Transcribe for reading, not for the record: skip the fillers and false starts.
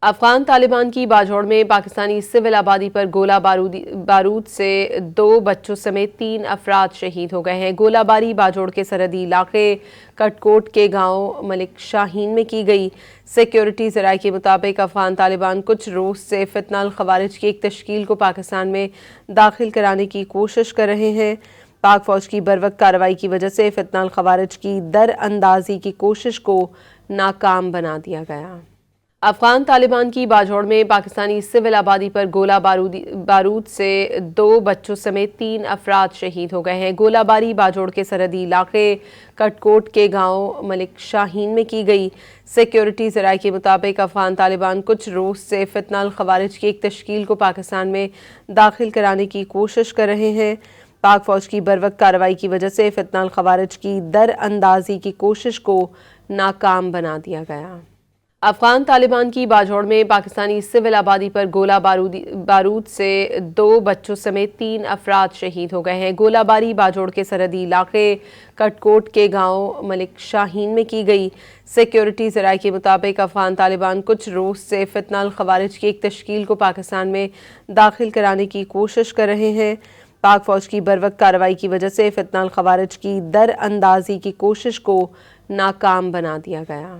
افغان طالبان کی باجوڑ میں پاکستانی سول آبادی پر گولہ بارود سے 2 بچوں سمیت 3 افراد شہید ہو گئے ہیں۔ گولہ باری باجوڑ کے سرحدی علاقے کٹکوٹ کے گاؤں ملک شاہین میں کی گئی۔ سیکیورٹی ذرائع کے مطابق افغان طالبان کچھ روز سے فتنہ الخوارج کی ایک تشکیل کو پاکستان میں داخل کرانے کی کوشش کر رہے ہیں۔ پاک فوج کی بروقت کارروائی کی وجہ سے فتنہ الخوارج کی در اندازی کی کوشش کو ناکام بنا دیا گیا۔ افغان طالبان کی باجوڑ میں پاکستانی سول آبادی پر گولہ بارود سے 2 بچوں سمیت 3 افراد شہید ہو گئے ہیں۔ گولہ باری باجوڑ کے سرحدی علاقے کٹکوٹ کے گاؤں ملک شاہین میں کی گئی۔ سیکیورٹی ذرائع کے مطابق افغان طالبان کچھ روز سے فتنہ الخوارج کی ایک تشکیل کو پاکستان میں داخل کرانے کی کوشش کر رہے ہیں۔ پاک فوج کی بروقت کارروائی کی وجہ سے فتنہ الخوارج کی در اندازی کی کوشش کو ناکام بنا دیا گیا۔ افغان طالبان کی باجوڑ میں پاکستانی سول آبادی پر گولہ بارود سے 2 بچوں سمیت 3 افراد شہید ہو گئے ہیں۔ گولہ باری باجوڑ کے سرحدی علاقے کٹکوٹ کے گاؤں ملک شاہین میں کی گئی۔ سیکیورٹی ذرائع کے مطابق افغان طالبان کچھ روز سے فتنہ الخوارج کی ایک تشکیل کو پاکستان میں داخل کرانے کی کوشش کر رہے ہیں۔ پاک فوج کی بروقت کارروائی کی وجہ سے فتنہ الخوارج کی در اندازی کی کوشش کو ناکام بنا دیا گیا۔